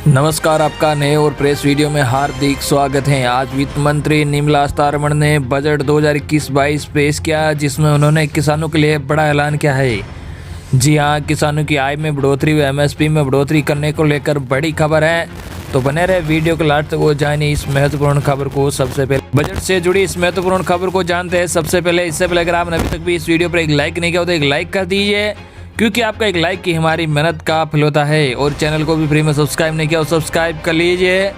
नमस्कार, आपका नए और प्रेस वीडियो में हार्दिक स्वागत है। आज वित्त मंत्री निर्मला सीतारमण ने बजट 2021-22 पेश किया, जिसमें उन्होंने किसानों के लिए बड़ा ऐलान किया है। जी हां, किसानों की आय में बढ़ोतरी व एमएसपी में बढ़ोतरी करने को लेकर बड़ी खबर है, तो बने रहे वीडियो के लास्ट तक वो जानिए इस महत्वपूर्ण खबर को। सबसे पहले बजट से जुड़ी इस महत्वपूर्ण खबर को जानते हैं। सबसे पहले इससे पहले अगर आपने अभी तक भी इस वीडियो पर एक लाइक नहीं किया तो एक लाइक कर दीजिए, क्योंकि आपका एक लाइक की हमारी मेहनत का फल होता है। और चैनल को भी फ्री में सब्सक्राइब नहीं किया और सब्सक्राइब कर लीजिए,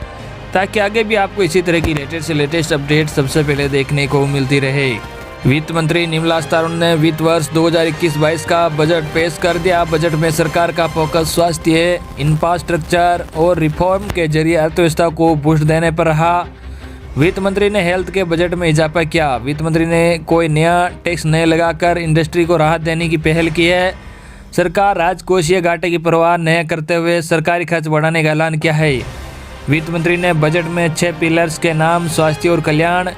ताकि आगे भी आपको इसी तरह की लेटेस्ट से लेटेस्ट अपडेट सबसे पहले देखने को मिलती रहे। वित्त मंत्री निर्मला सीतारमण ने वित्त वर्ष 2021-22 का बजट पेश कर दिया। बजट में सरकार का फोकस स्वास्थ्य, इंफ्रास्ट्रक्चर और रिफॉर्म के जरिए अर्थव्यवस्था को बूस्ट देने पर रहा। वित्त मंत्री ने हेल्थ के बजट में इजाफा किया। वित्त मंत्री ने कोई नया टैक्स नहीं लगाकर इंडस्ट्री को राहत देने की पहल की है। सरकार राजकोषीय घाटे की परवाह न करते हुए सरकारी खर्च बढ़ाने का ऐलान किया है। वित्त मंत्री ने बजट में 6 पिलर्स के नाम स्वास्थ्य और कल्याण,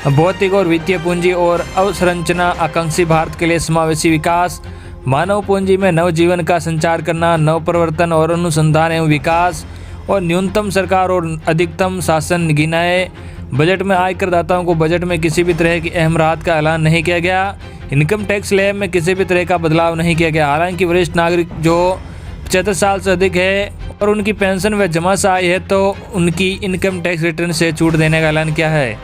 भौतिक और वित्तीय पूंजी और अवसंरचना, आकांक्षी भारत के लिए समावेशी विकास, मानव पूंजी में नवजीवन का संचार करना, नव प्रवर्तन और अनुसंधान एवं विकास, और न्यूनतम सरकार और अधिकतम शासन गिनाए। बजट में आयकर दाताओं को बजट में किसी भी तरह की अहम राहत का ऐलान नहीं किया गया। इनकम टैक्स स्लैब में किसी भी तरह का बदलाव नहीं किया गया। हालांकि वरिष्ठ नागरिक जो 75 साल से अधिक है और उनकी पेंशन व जमा से आय है, तो उनकी इनकम टैक्स रिटर्न से छूट देने का ऐलान किया है।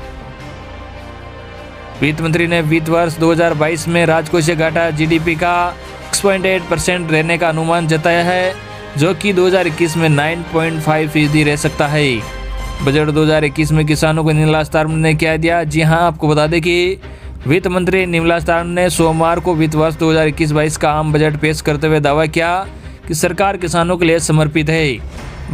वित्त मंत्री ने वित्त वर्ष 2022 में राजकोषीय घाटा जीडीपी का 6.8% रहने का अनुमान जताया है, जो कि 2021 में 9.5% रह सकता है। बजट 2021 में किसानों को निर्मला सीतारमण ने क्या दिया? जी हां, आपको बता दें कि वित्त मंत्री निर्मला सीतारमण ने सोमवार को वित्त वर्ष 2021-22 का आम बजट पेश करते हुए दावा किया कि सरकार किसानों के लिए समर्पित है।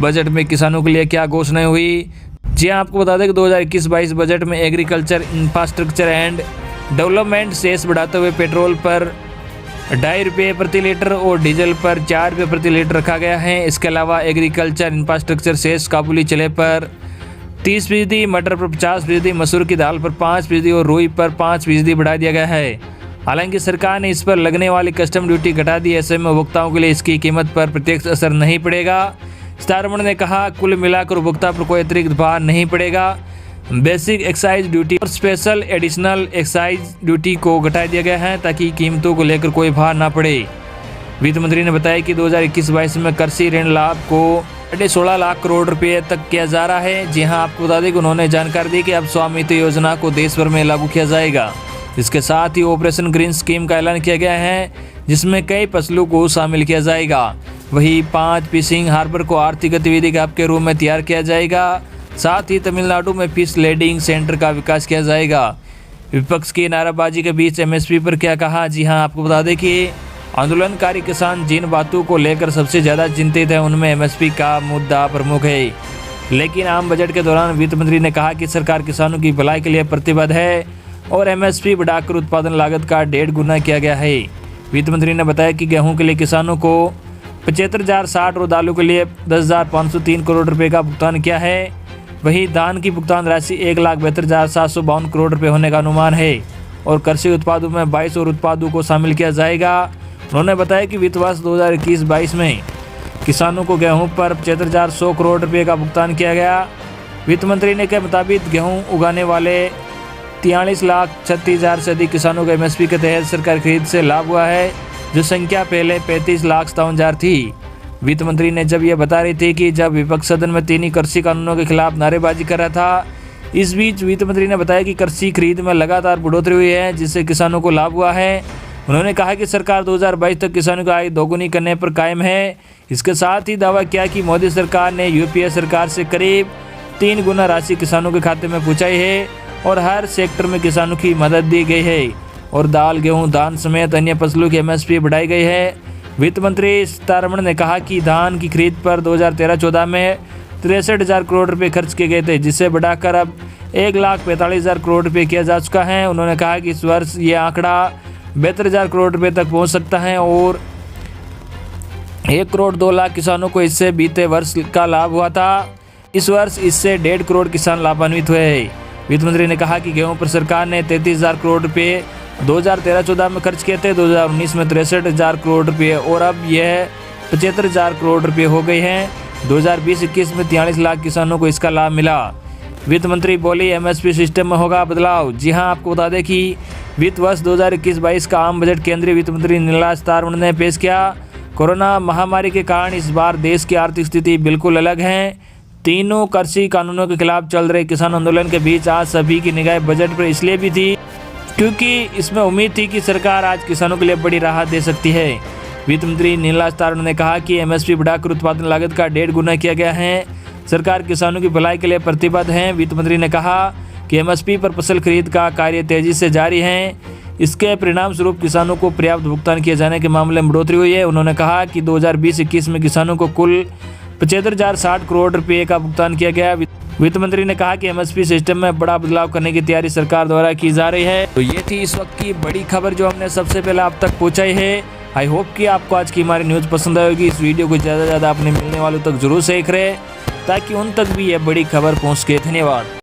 बजट में किसानों के लिए क्या घोषणाएं हुई? जी हां, आपको बता दें कि 2021-22 बजट में agriculture, infrastructure and development cess बढ़ाते हुए पेट्रोल पर 2.5 रुपये प्रति लीटर और डीजल पर 4 रुपये प्रति लीटर रखा गया है। इसके अलावा एग्रीकल्चर इंफ्रास्ट्रक्चर सेस काबुली चले पर 30%, मटर पर 50%, मसूर की दाल पर 5% और रुई पर 5% बढ़ा दिया गया है। हालांकि सरकार ने इस पर लगने वाली कस्टम ड्यूटी घटा दी। ऐसे में उपभोक्ताओं के लिए इसकी कीमत पर प्रत्यक्ष असर नहीं पड़ेगा। सीतारमण ने कहा, कुल मिलाकर उपभोक्ता पर कोई अतिरिक्त भार नहीं पड़ेगा। बेसिक एक्साइज ड्यूटी और स्पेशल एडिशनल एक्साइज ड्यूटी को घटा दिया गया है, ताकि कीमतों को लेकर कोई भार ना पड़े। वित्त मंत्री ने बताया कि 2021-22 में कृषि ऋण लाभ को 16.5 लाख करोड़ रुपए तक किया जा रहा है। जी हां, आपको बता दें कि उन्होंने जानकारी दी कि अब स्वामित्व योजना को देश भर में लागू किया जाएगा। इसके साथ ही ऑपरेशन ग्रीन स्कीम का ऐलान किया गया है, जिसमें कई फसलों को शामिल किया जाएगा। वहीं 5 फिशिंग हार्बर को आर्थिक गतिविधि के हब के रूप में तैयार किया जाएगा। साथ ही तमिलनाडु में फिश लैंडिंग सेंटर का विकास किया जाएगा। विपक्ष की नाराबाजी के बीच एमएसपी पर क्या कहा? जी हां, आपको बता दें कि आंदोलनकारी किसान जिन बातों को लेकर सबसे ज़्यादा चिंतित हैं, उनमें एमएसपी का मुद्दा प्रमुख है। लेकिन आम बजट के दौरान वित्त मंत्री ने कहा कि सरकार किसानों की भलाई के लिए प्रतिबद्ध है और एमएसपी बढ़ाकर उत्पादन लागत का 1.5 गुना किया गया है। वित्त मंत्री ने बताया कि गेहूं के लिए किसानों को 75,060 और दालों के लिए 10,503 करोड़ रुपये का भुगतान किया है। वहीं धान की भुगतान राशि 1,72,752 करोड़ रुपये होने का अनुमान है और कृषि उत्पादों में 22 और उत्पादों को शामिल किया जाएगा। उन्होंने बताया कि वित्त वर्ष 2021-22 में किसानों को गेहूं पर 75,100 करोड़ रुपये का भुगतान किया गया। वित्त मंत्री ने के मुताबिक गेहूं उगाने वाले 43,36,000 से अधिक किसानों को एमएसपी के तहत सरकारी खरीद से लाभ हुआ है, जो संख्या पहले 35,57,000 थी। वित्त मंत्री ने जब यह बता रही थी कि जब विपक्ष सदन में 3 कृषि कानूनों के खिलाफ नारेबाजी कर रहा था, इस बीच वित्त मंत्री ने बताया कि कृषि खरीद में लगातार बढ़ोतरी हुई है, जिससे किसानों को लाभ हुआ है। उन्होंने कहा कि सरकार 2022 तक किसानों की आय दोगुनी करने पर कायम है। इसके साथ ही दावा किया कि मोदी सरकार ने यूपीए सरकार से करीब 3 गुना राशि किसानों के खाते में पहुंचाई है और हर सेक्टर में किसानों की मदद दी गई है और दाल, गेहूं, धान समेत अन्य फसलों की एमएसपी बढ़ाई गई है। वित्त मंत्री सीतारमण ने कहा कि धान की खरीद पर 2013-14 में 63,000 करोड़ रुपये खर्च किए गए थे, जिसे बढ़ाकर अब 1,45,000 करोड़ रुपये किया जा चुका है। उन्होंने कहा कि इस वर्ष ये आंकड़ा 72,000 करोड़ रुपये तक पहुंच सकता है और 1 करोड़ 2 लाख किसानों को इससे बीते वर्ष का लाभ हुआ था। इस वर्ष इससे 1.5 करोड़ किसान लाभान्वित हुए हैं। वित्त मंत्री ने कहा कि गेहूं पर सरकार ने 33,000 करोड़ रुपये 2013-14 में खर्च किए थे, 2019 में 63,000 करोड़ रुपये और अब यह 75,000 करोड़ रुपये हो गए हैं। 2020-21 में 43 लाख किसानों को इसका लाभ मिला। वित्त मंत्री बोली एमएसपी सिस्टम में होगा बदलाव। जी हां, आपको बता दें कि वित्त वर्ष 2021-22 का आम बजट केंद्रीय वित्त मंत्री निर्मला सीतारमण ने पेश किया। कोरोना महामारी के कारण इस बार देश की आर्थिक स्थिति बिल्कुल अलग है। तीनों कृषि कानूनों के खिलाफ चल रहे किसान आंदोलन के बीच आज सभी की निगाह बजट पर इसलिए भी थी क्योंकि इसमें उम्मीद थी कि सरकार आज किसानों के लिए बड़ी राहत दे सकती है। वित्त मंत्री निर्मला सीतारमण ने कहा कि एमएसपी बढ़ाकर उत्पादन लागत का 1.5 गुना किया गया है। सरकार किसानों की भलाई के लिए प्रतिबद्ध है। वित्त मंत्री ने कहा कि एमएसपी पर फसल खरीद का कार्य तेजी से जारी है। इसके परिणाम स्वरूप किसानों को पर्याप्त भुगतान किए जाने के मामले में बढ़ोतरी हुई है। उन्होंने कहा कि 2020-21 में किसानों को कुल 75,060 करोड़ रुपये का भुगतान किया गया। वित्त मंत्री ने कहा कि एमएसपी सिस्टम में बड़ा बदलाव करने की तैयारी सरकार द्वारा की जा रही है। तो ये थी इस वक्त की बड़ी खबर जो हमने सबसे पहले आप तक पहुंचाई है। आई होप कि आपको आज की हमारी न्यूज़ पसंद आएगी। इस वीडियो को ज़्यादा से ज़्यादा अपने मिलने वालों तक जरूर शेयर करें ताकि उन तक भी ये बड़ी खबर पहुँच सके। धन्यवाद।